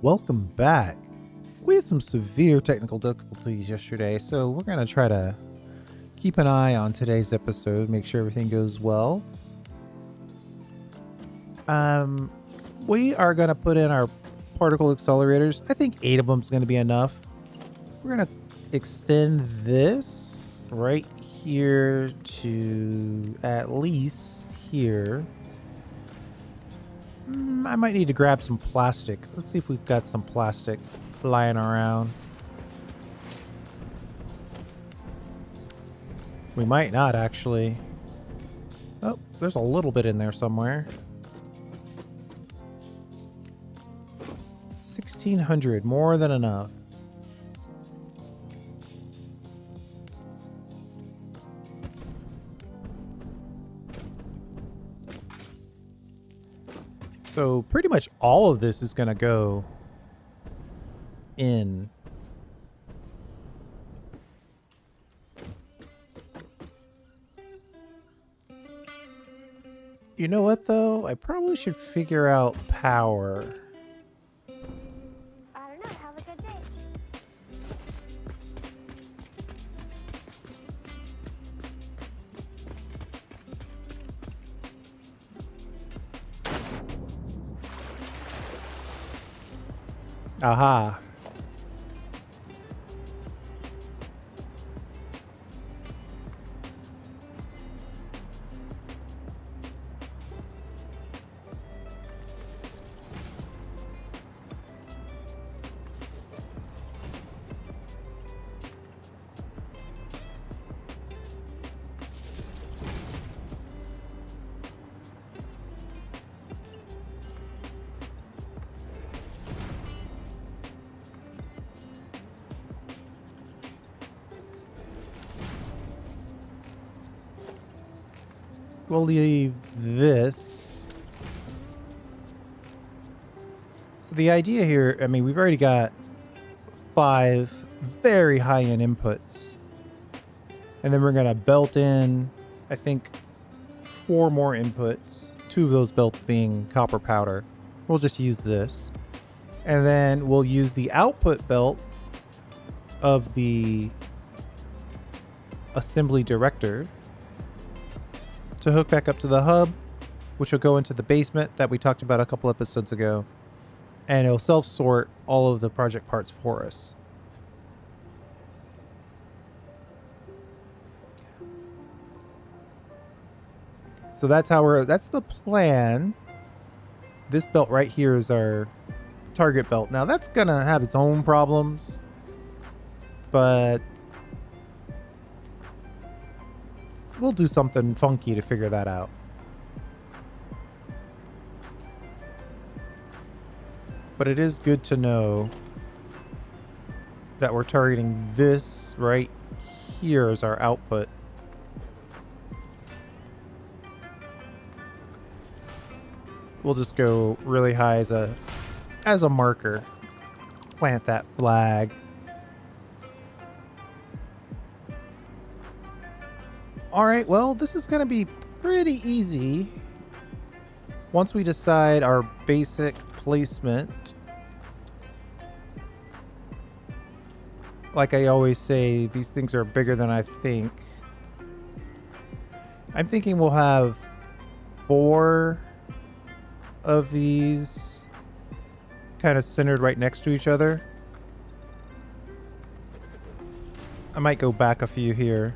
Welcome back. We had some severe technical difficulties yesterday, so we're going to try to keep an eye on today's episode, make sure everything goes well. We are going to put in our particle accelerators. I think 8 of them is going to be enough. We're going to extend this right here to at least here. I might need to grab some plastic. Let's see if we've got some plastic lying around. We might not, actually. Oh, there's a little bit in there somewhere. 1,600, more than enough. So pretty much all of this is going to go in. You know what, though? I probably should figure out power. I don't know. Have a good day. Aha. We'll leave this. So the idea here, I mean, we've already got 5 very high-end inputs. And then we're going to belt in, I think, 4 more inputs. 2 of those belts being copper powder. We'll just use this. And then we'll use the output belt of the assembly director to hook back up to the hub, which will go into the basement that we talked about a couple episodes ago. And it'll self-sort all of the project parts for us. So that's the plan. This belt right here is our target belt. Now that's gonna have its own problems, but we'll do something funky to figure that out. But it is good to know that we're targeting this right here as our output. We'll just go really high as a marker. Plant that flag. All right, well, this is going to be pretty easy once we decide our basic placement. Like I always say, these things are bigger than I think. I'm thinking we'll have 4 of these kind of centered right next to each other. I might go back a few here.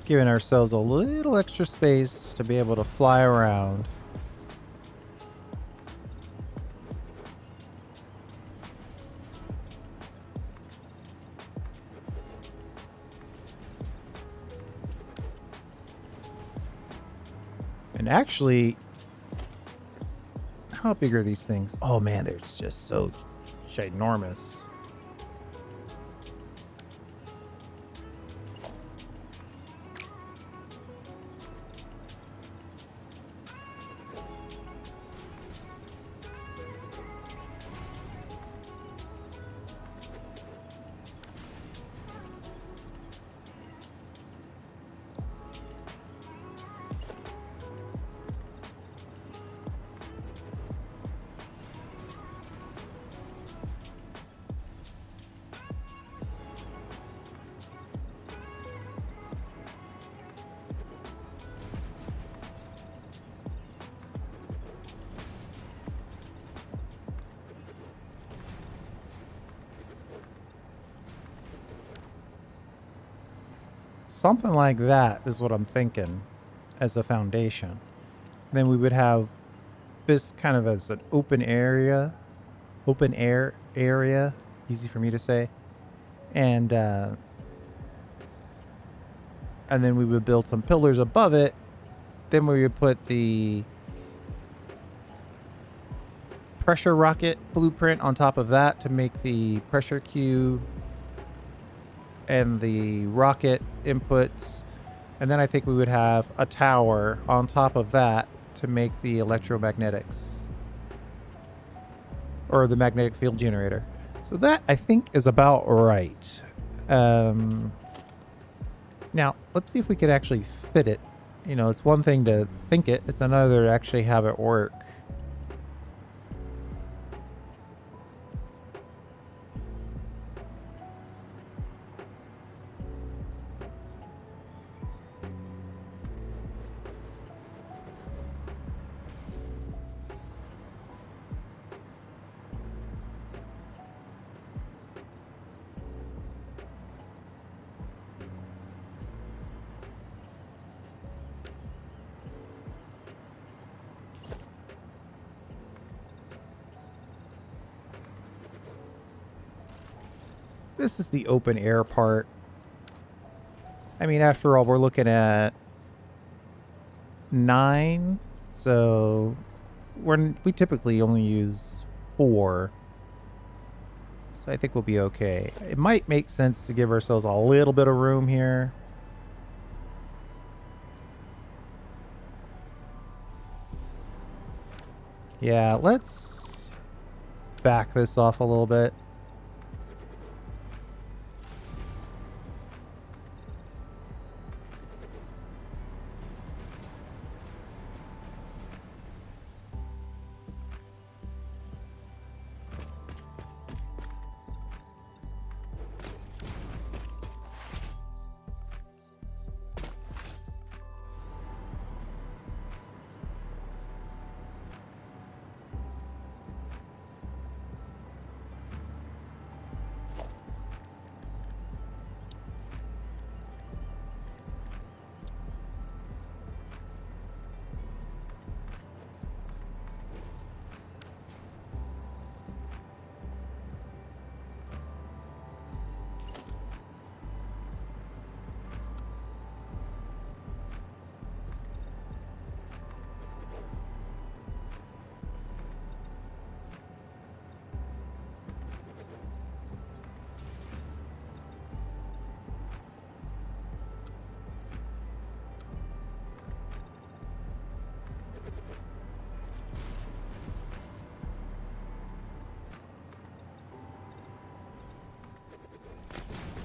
Giving ourselves a little extra space to be able to fly around. And actually, how big are these things? Oh man, they're just so ginormous. Something like that is what I'm thinking as a foundation. Then we would have this kind of as an open air area, easy for me to say. And then we would build some pillars above it. Then we would put the pressure rocket blueprint on top of that to make the pressure cube and the rocket inputs. And then I think we would have a tower on top of that to make the electromagnetics or the magnetic field generator. So that I think is about right. Now let's see if we could actually fit it. You know, it's one thing to think it, it's another to actually have it work. This is the open air part. I mean, after all, we're looking at 9. So we typically only use 4. So I think we'll be okay. It might make sense to give ourselves a little bit of room here. Yeah, let's back this off a little bit.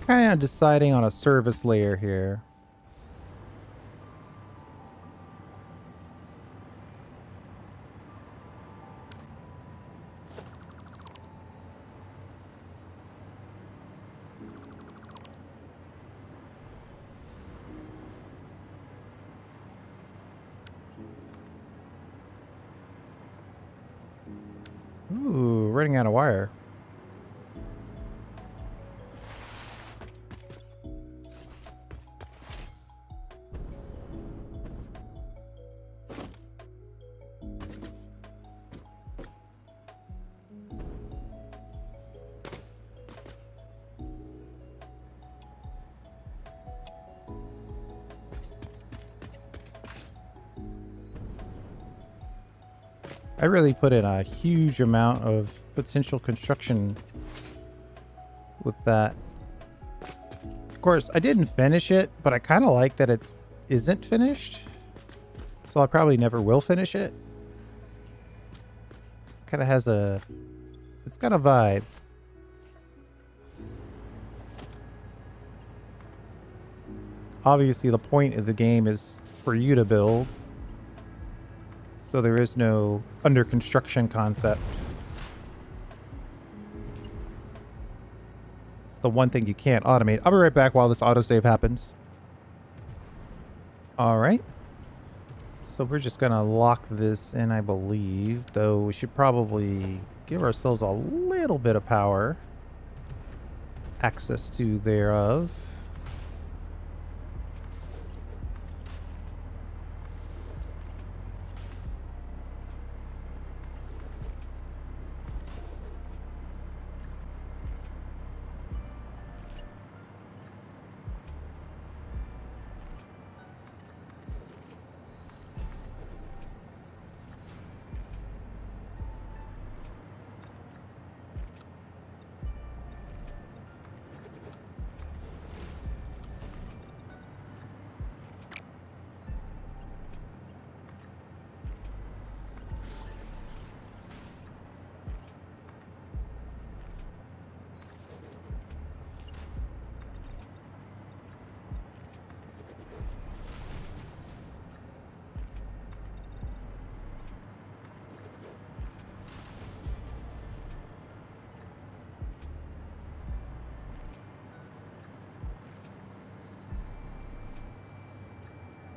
Kind of deciding on a service layer here. Ooh, running out of wire. I really put in a huge amount of potential construction with that. Of course, I didn't finish it, but I kind of like that it isn't finished. So I probably never will finish it. Kind of has a... It's got a vibe. Obviously, the point of the game is for you to build. So there is no under construction concept. It's the one thing you can't automate. I'll be right back while this autosave happens. All right. So we're just going to lock this in, I believe. Though we should probably give ourselves a little bit of power. Access to thereof.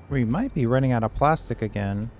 We might be running out of plastic again.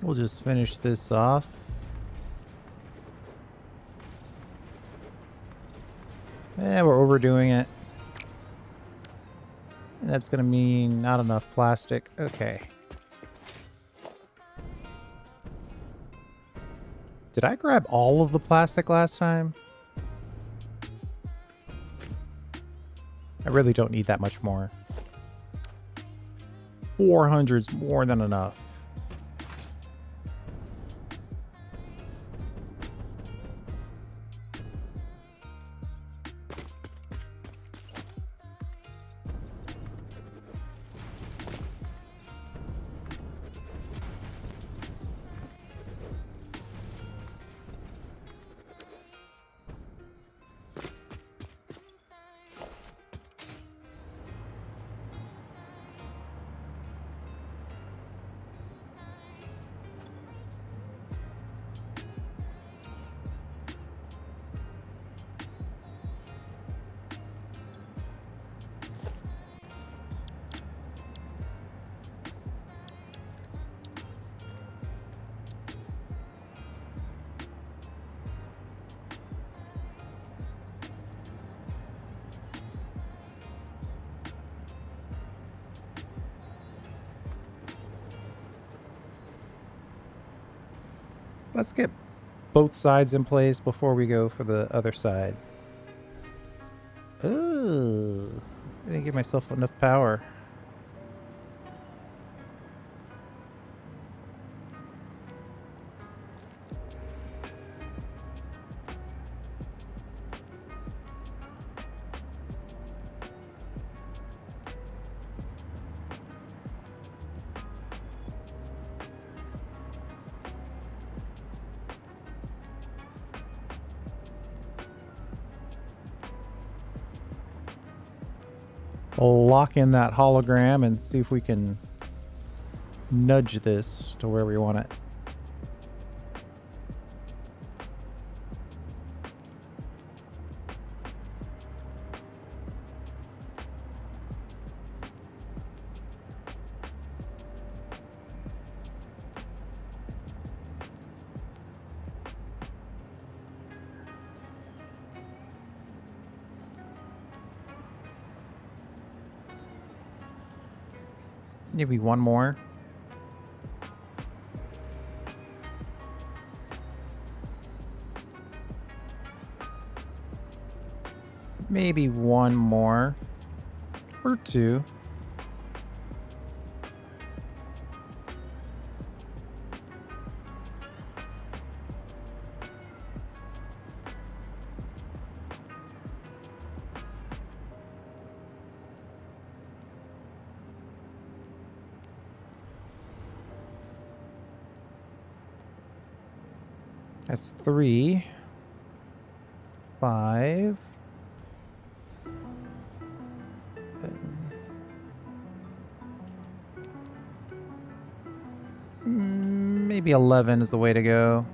We'll just finish this off. Yeah, we're overdoing it. And that's going to mean not enough plastic. Okay. Did I grab all of the plastic last time? I really don't need that much more. 400's more than enough. Let's get both sides in place before we go for the other side. Oh, I didn't give myself enough power. We'll lock in that hologram and see if we can nudge this to where we want it. Maybe one more. Maybe one more. Or two. That's 3, 5. Maybe 11 is the way to go.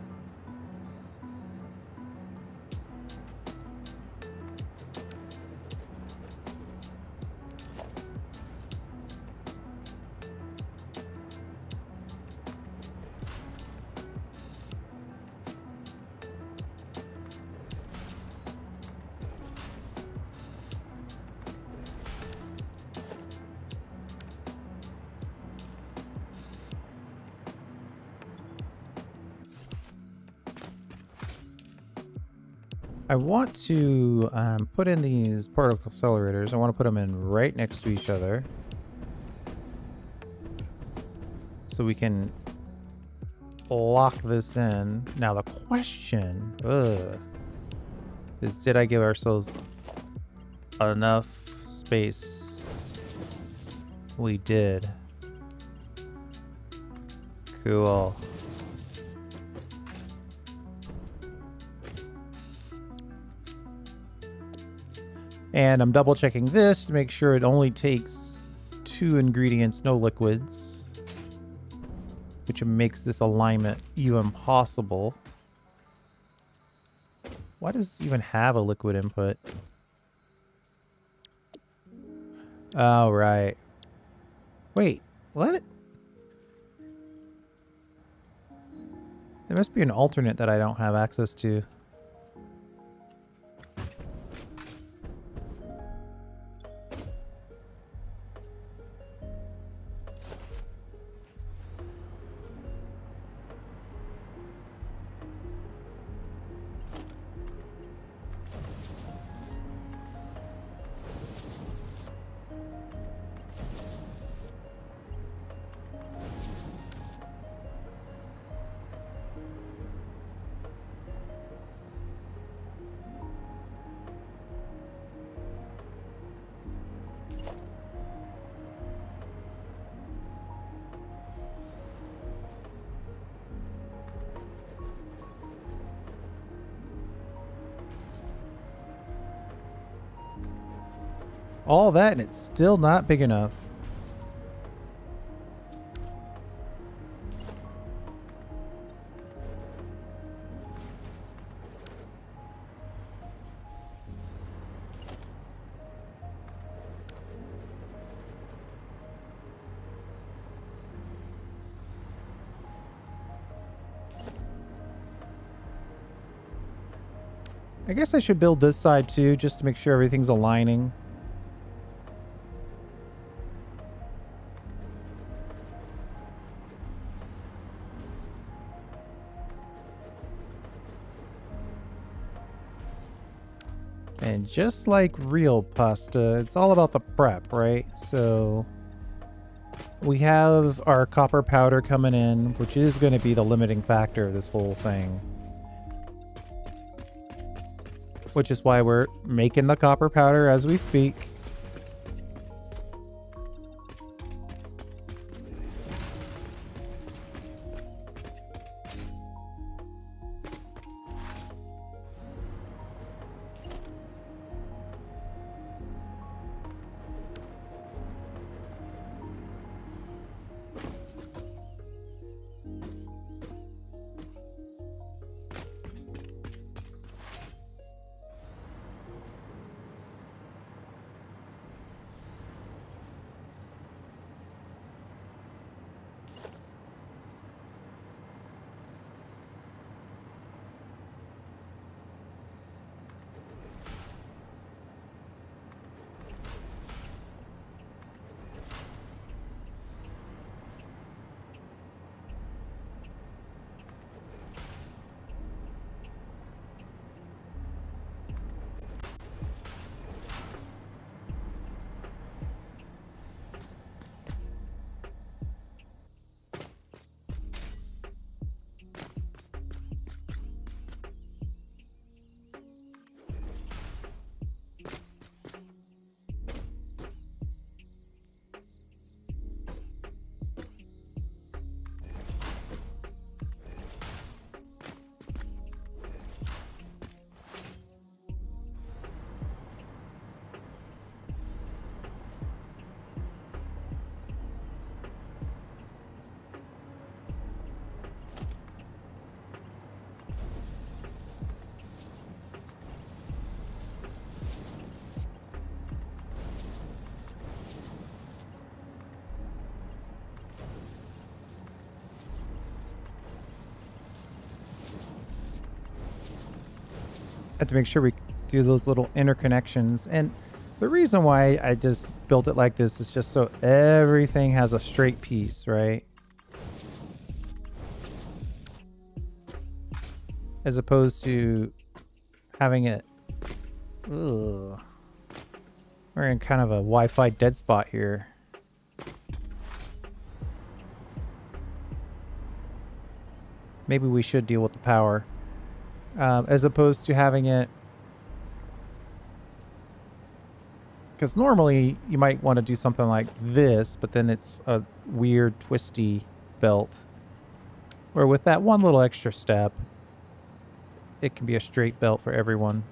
I want to put in these particle accelerators. I want to put them in right next to each other. So we can lock this in. Now the question is, did I give ourselves enough space? We did. Cool. And I'm double checking this to make sure it only takes 2 ingredients, no liquids, which makes this alignment even possible. Why does this even have a liquid input? Oh, right. Wait, what? There must be an alternate that I don't have access to. All that and it's still not big enough. I guess I should build this side too, just to make sure everything's aligning. And just like real pasta, it's all about the prep, right? So we have our copper powder coming in, which is going to be the limiting factor of this whole thing. Which is why we're making the copper powder as we speak. Have to make sure we do those little interconnections. And the reason why I just built it like this is just so everything has a straight piece, right? As opposed to having it... Ugh. We're in kind of a Wi-Fi dead spot here. Maybe we should deal with the power. As opposed to having it... Because normally you might want to do something like this, but then it's a weird twisty belt. Where with that one little extra step, it can be a straight belt for everyone.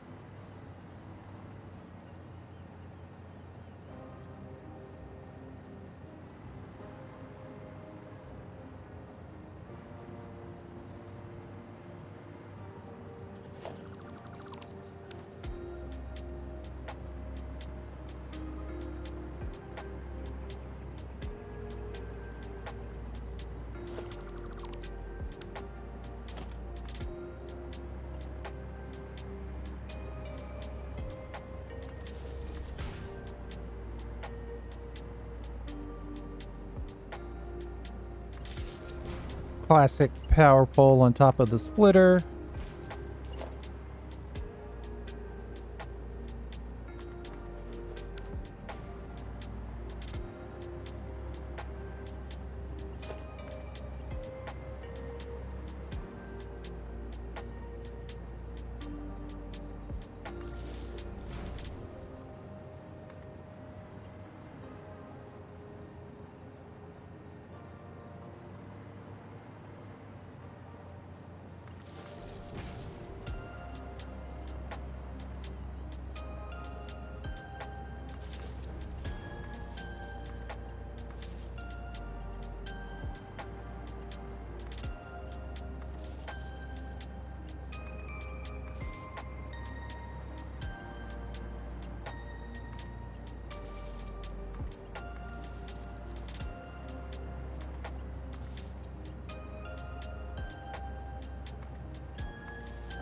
Classic power pole on top of the splitter.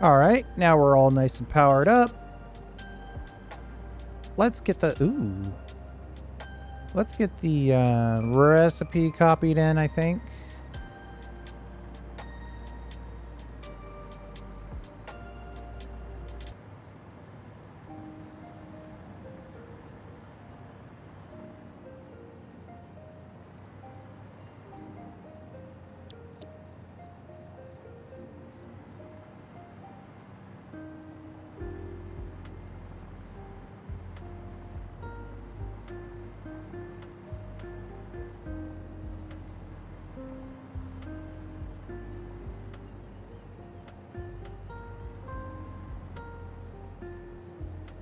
All right, now we're all nice and powered up. Let's get the... Ooh. Let's get the recipe copied in, I think.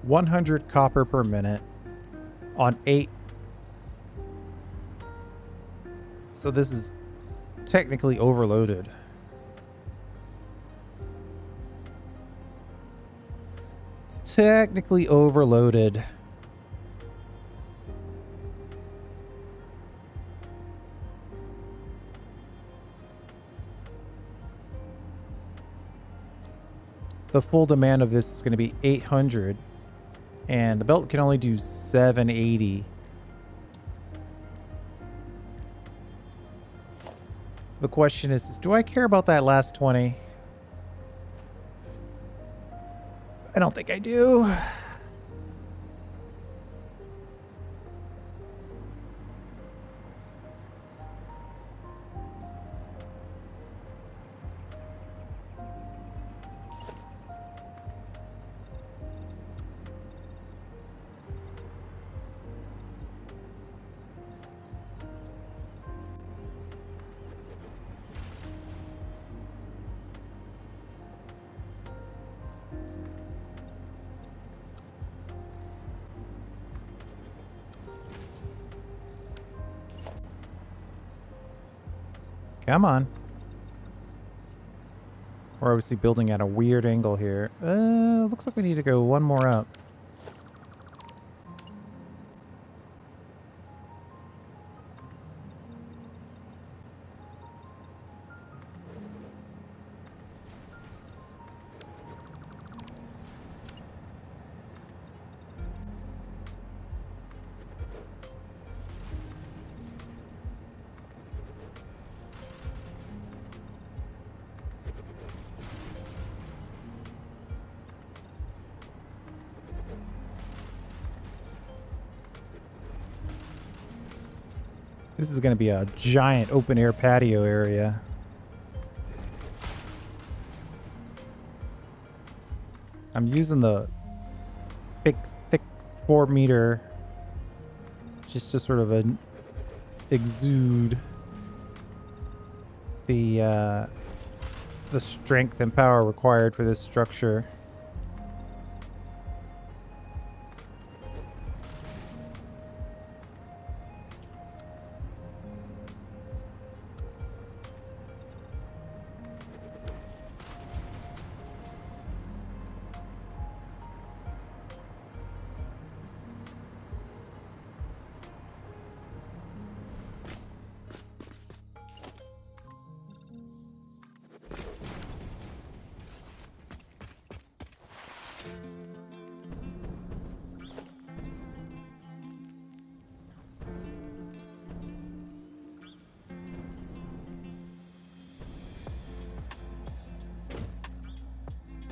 $100 copper per minute on 8. So this is technically overloaded. It's technically overloaded. The full demand of this is going to be 800. And the belt can only do 780. The question is do I care about that last 20? I don't think I do. Come on. We're obviously building at a weird angle here. Looks like we need to go one more up. This is going to be a giant open air patio area. I'm using the big, thick 4-meter just to sort of exude the strength and power required for this structure.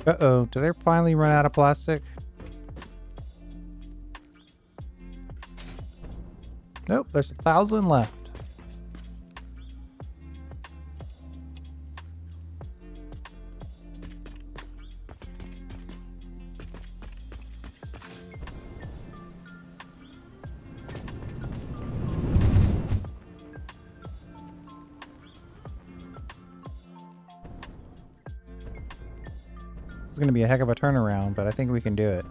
Uh-oh, did they finally run out of plastic? Nope, there's 1,000 left. This is going to be a heck of a turnaround, but I think we can do it.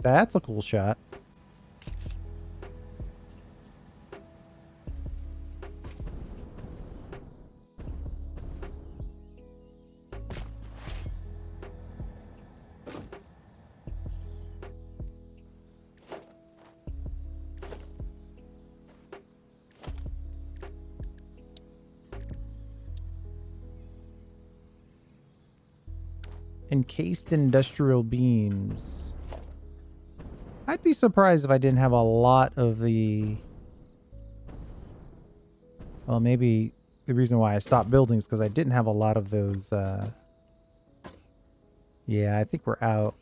That's a cool shot. Encased industrial beams. I'd be surprised if I didn't have a lot of the... Well, maybe the reason why I stopped building is because I didn't have a lot of those... Yeah, I think we're out.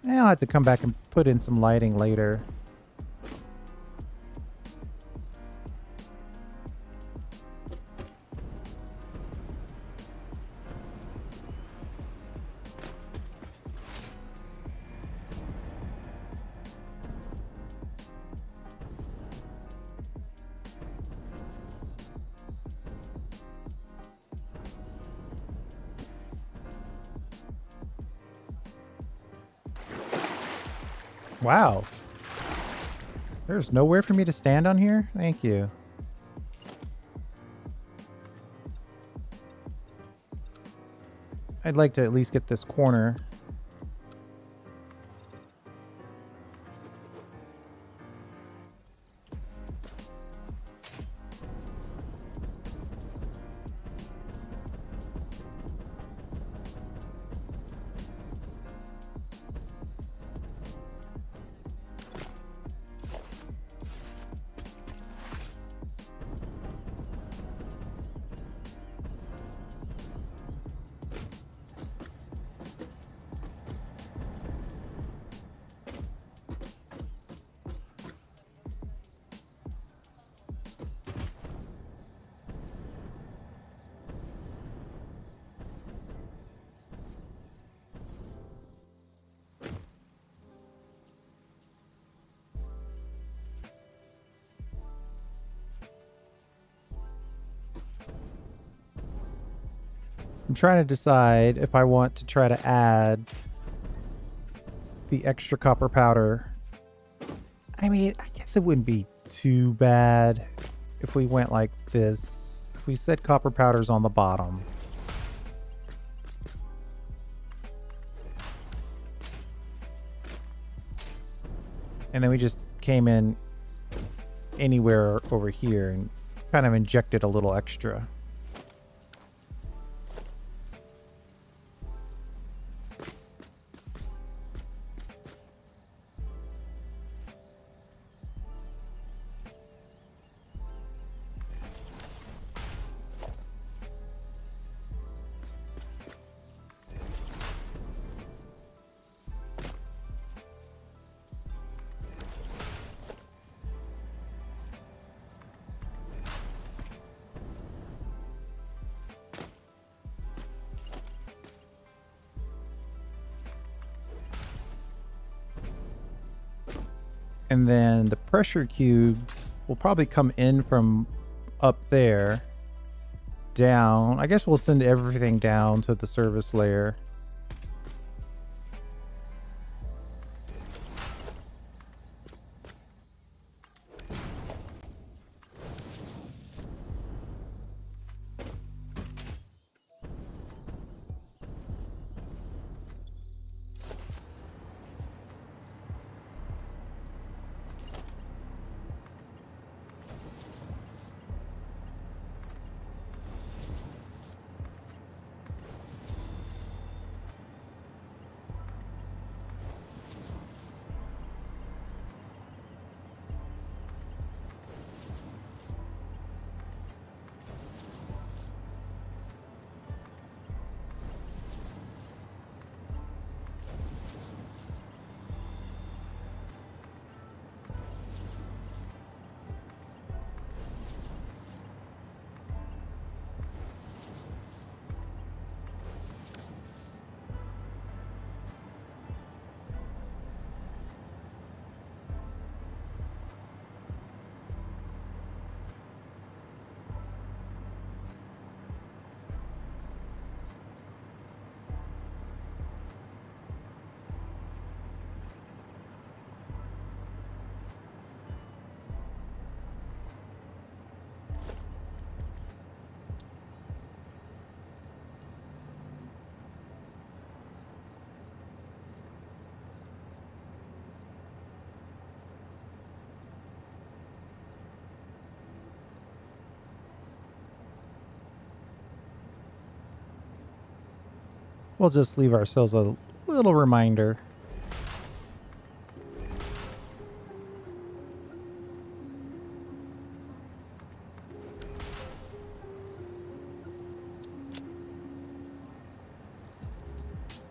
I'll have to come back and put in some lighting later. Wow. There's nowhere for me to stand on here? Thank you. I'd like to at least get this corner. I'm trying to decide if I want to try to add the extra copper powder. I mean, I guess it wouldn't be too bad if we went like this. If we said copper powder's on the bottom. And then we just came in anywhere over here and kind of injected a little extra. And then the pressure cubes will probably come in from up there down. I guess we'll send everything down to the service layer. We'll just leave ourselves a little reminder.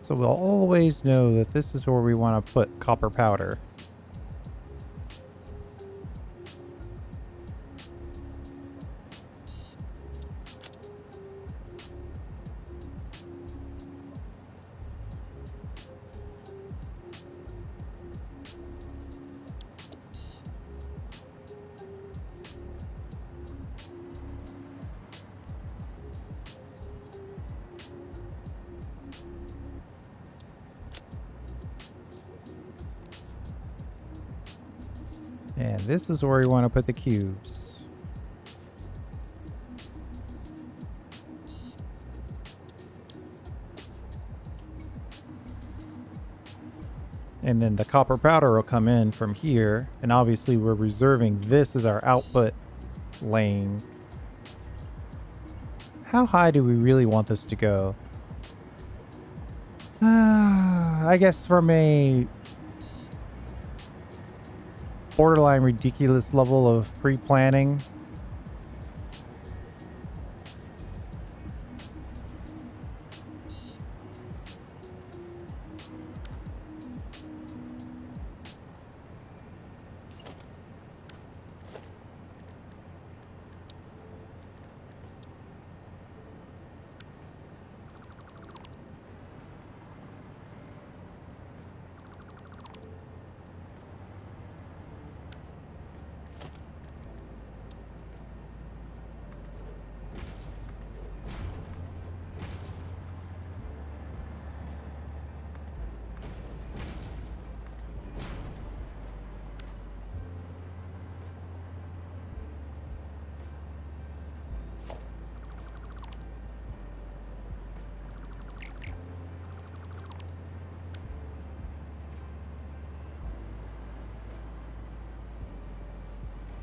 So we'll always know that this is where we want to put copper powder. And this is where we want to put the cubes. And then the copper powder will come in from here. And obviously we're reserving this as our output lane. How high do we really want this to go? I guess from a borderline ridiculous level of pre-planning.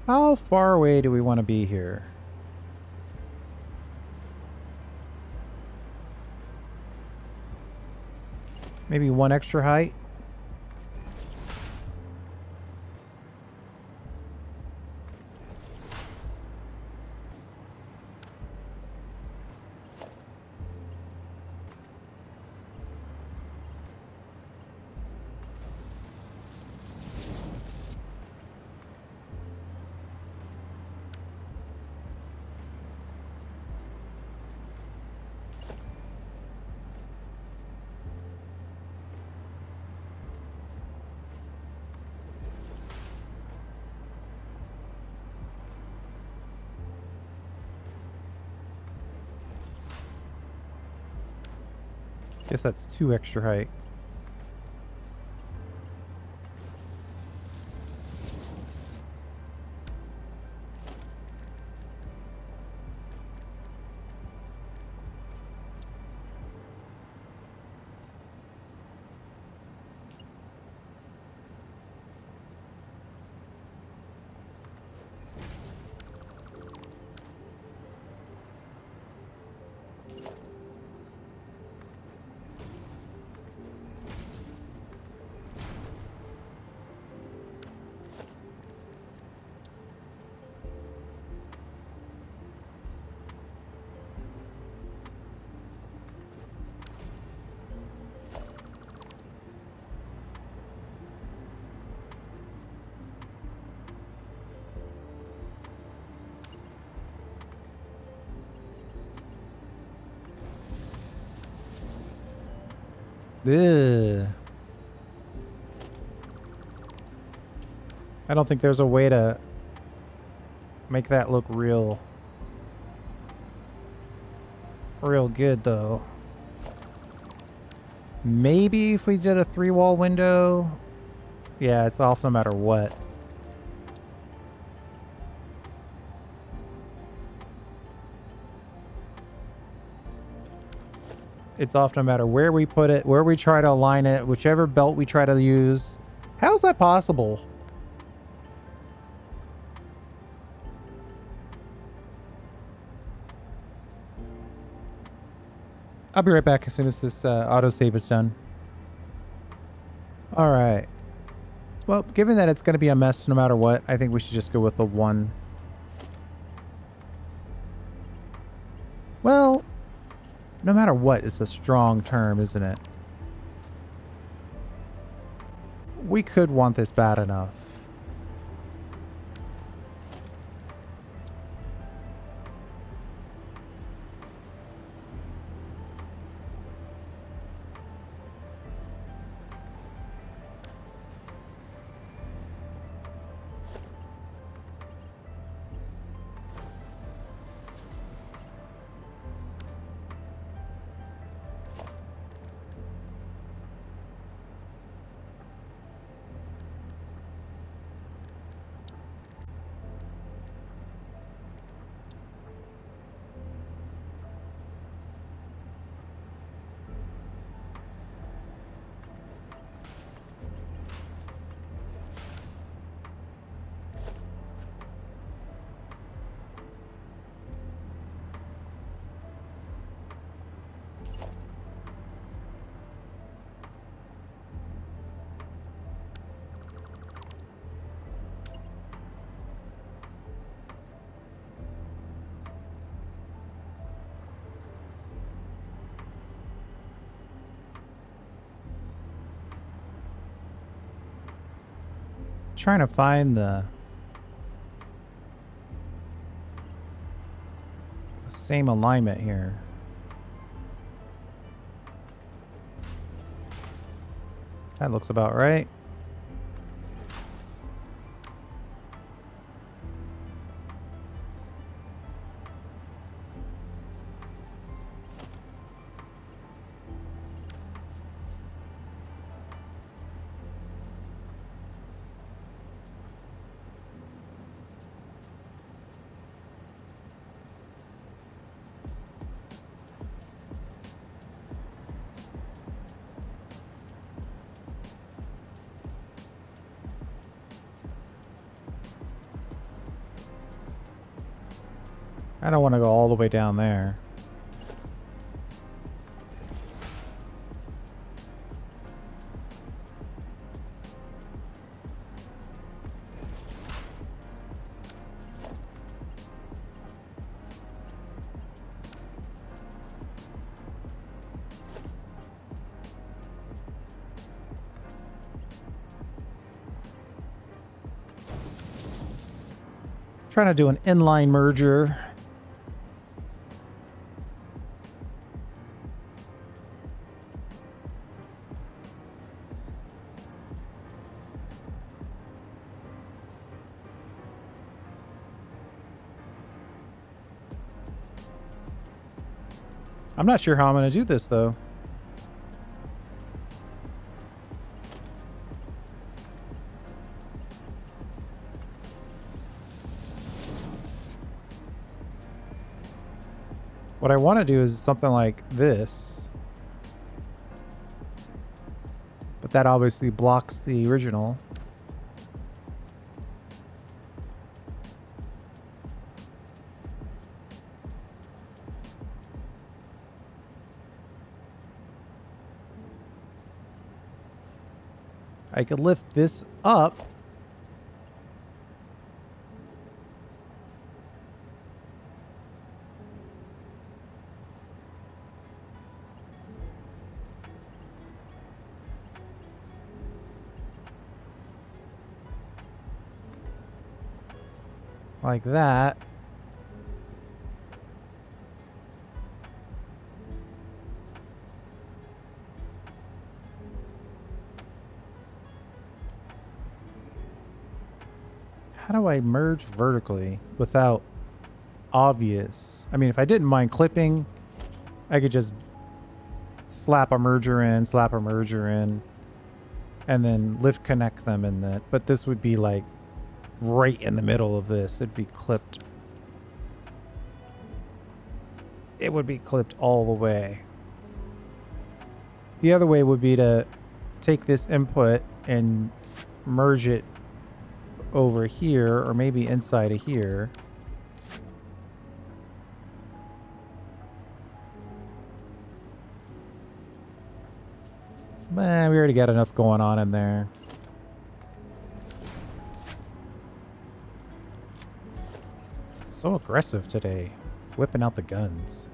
How far away do we want to be here? Maybe one extra height? Guess that's 2 extra height. Ugh. I don't think there's a way to make that look real good though. Maybe if we did a 3-wall window. Yeah, it's off no matter what. It's off no matter where we put it, where we try to align it, whichever belt we try to use. How is that possible? I'll be right back as soon as this autosave is done. All right. Well, given that it's going to be a mess no matter what, I think we should just go with the 1. Well, no matter what is a strong term, isn't it? We could want this bad enough. Trying to find the same alignment here. That looks about right. I don't want to go all the way down there. Trying to do an inline merger. I'm not sure how I'm going to do this, though. What I want to do is something like this. But that obviously blocks the original. I could lift this up. Like that. How do I merge vertically without obvious? I mean, if I didn't mind clipping, I could just slap a merger in, and then lift connect them in that. But this would be like right in the middle of this. It'd be clipped. It would be clipped all the way. The other way would be to take this input and merge it over here, or maybe inside of here. Man, we already got enough going on in there. So aggressive today, whipping out the guns.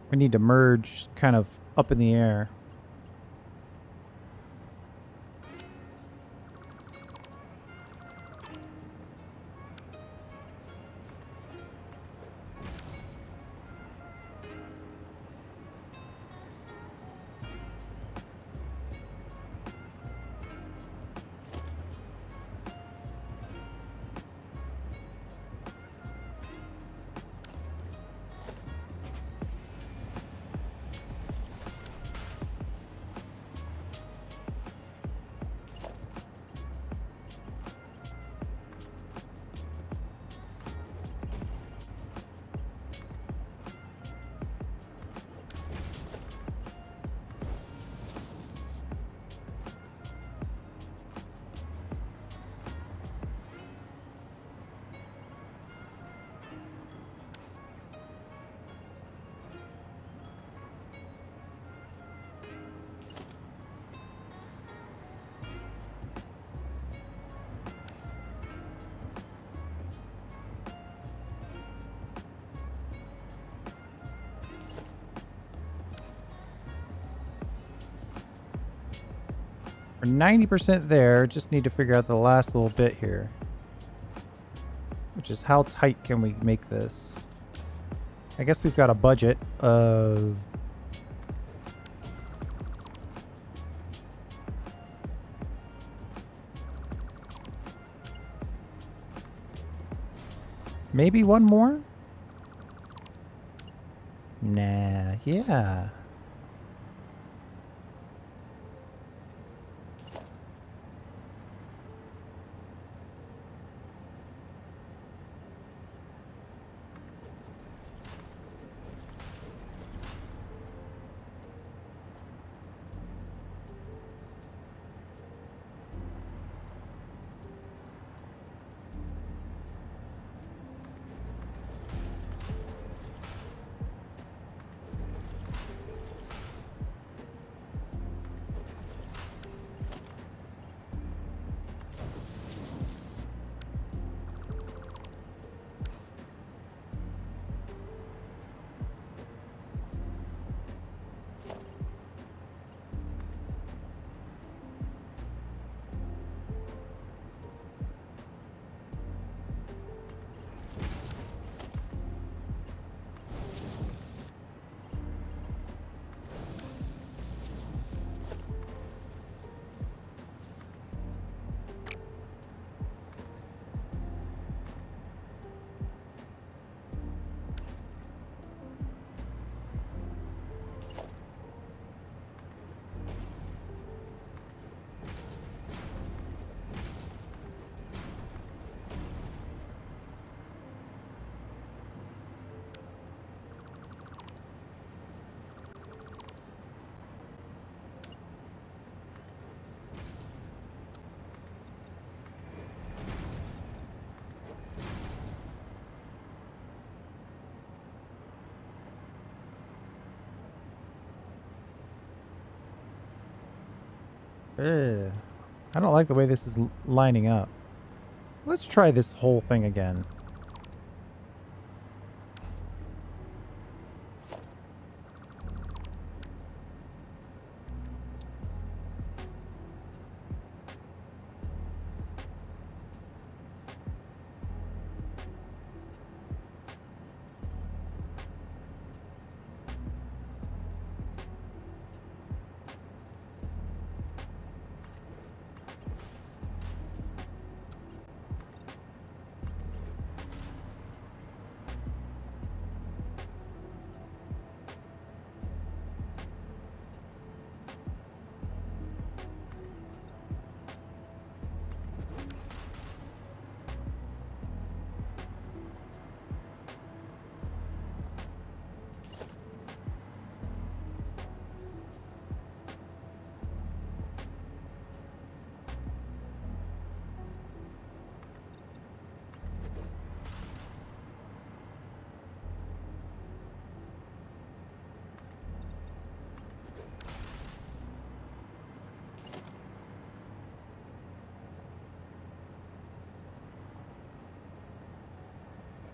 We need to merge kind of up in the air. We're 90% there. Just need to figure out the last little bit here. Which is how tight can we make this? I guess we've got a budget of... maybe one more? Nah, yeah. Ugh. I don't like the way this is lining up. Let's try this whole thing again.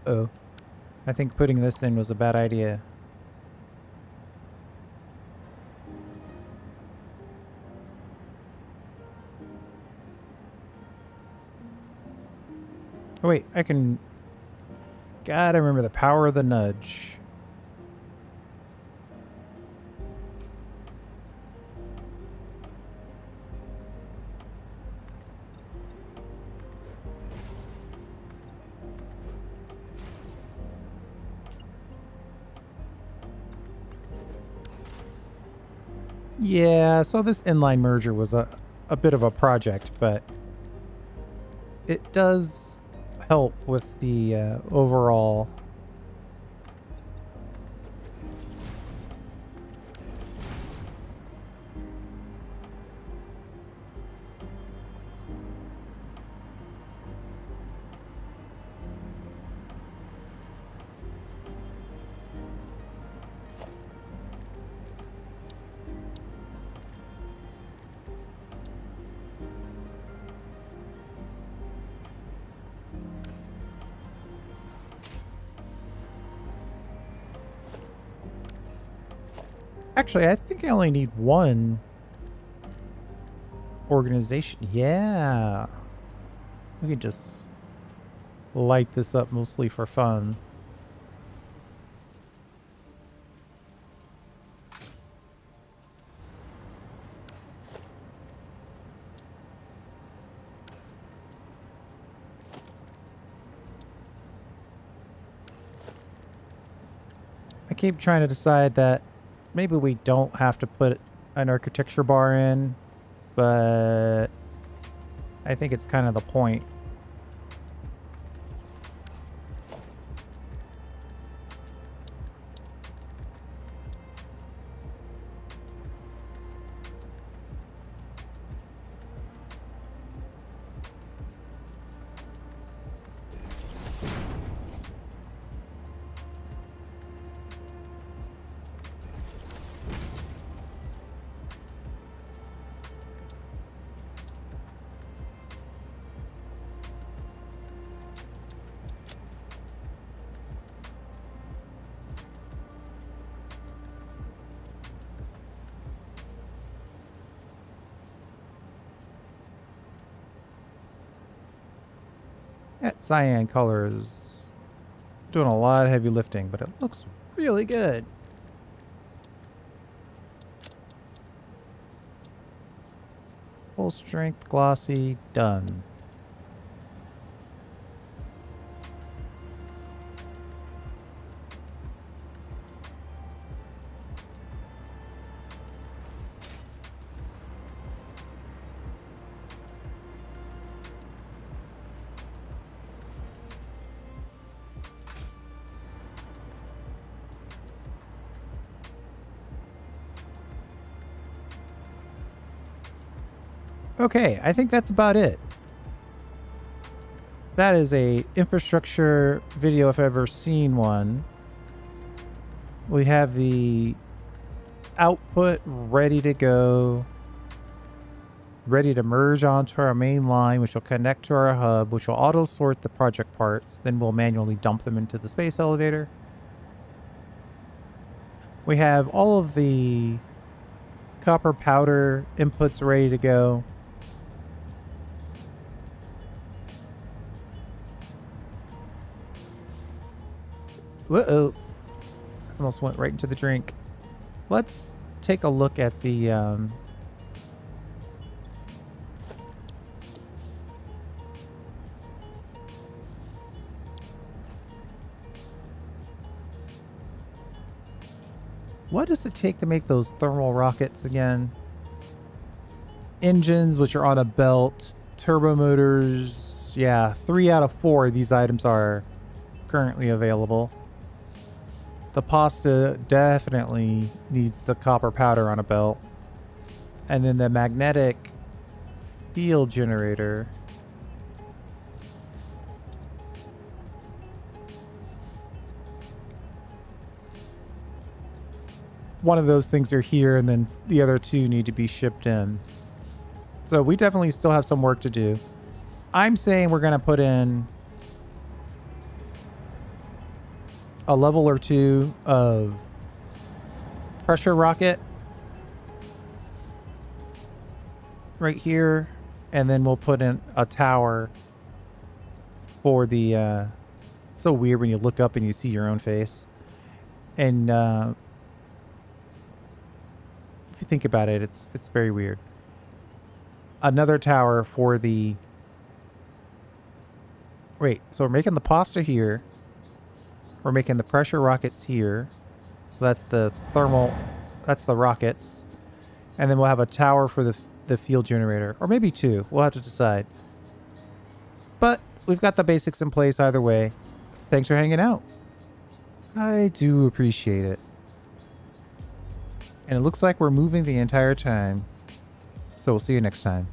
Oh, I think putting this in was a bad idea. Oh wait, I can... Gotta remember the power of the nudge. Yeah, so this inline merger was a bit of a project, but it does help with the overall... Actually, I think I only need one. Organization. Yeah. We can just light this up mostly for fun. I keep trying to decide that maybe we don't have to put an architecture bar in, but I think it's kind of the point. That cyan color is doing a lot of heavy lifting, but it looks really good. Full strength, glossy, done. Okay, I think that's about it. That is a infrastructure video if I've ever seen one. We have the output ready to go, ready to merge onto our main line, which will connect to our hub, which will auto sort the project parts. Then we'll manually dump them into the space elevator. We have all of the copper powder inputs ready to go. Whoa, almost went right into the drink. Let's take a look at the what does it take to make those thermal rockets again? Engines, which are on a belt, turbo motors. Yeah, 3 out of 4 of these items are currently available. The pasta definitely needs the copper powder on a belt. And then the magnetic field generator. One of those things are here, and then the other 2 need to be shipped in. So we definitely still have some work to do. I'm saying we're going to put in a level or 2 of pressure rocket right here, and then we'll put in a tower for the it's so weird when you look up and you see your own face. And if you think about it, it's very weird. Another tower for the wait, so we're making the pasta here. We're making the pressure rockets here. So that's the thermal, that's the rockets. And then we'll have a tower for the field generator. Or maybe 2. We'll have to decide. But we've got the basics in place either way. Thanks for hanging out. I do appreciate it. And it looks like we're moving the entire time. So we'll see you next time.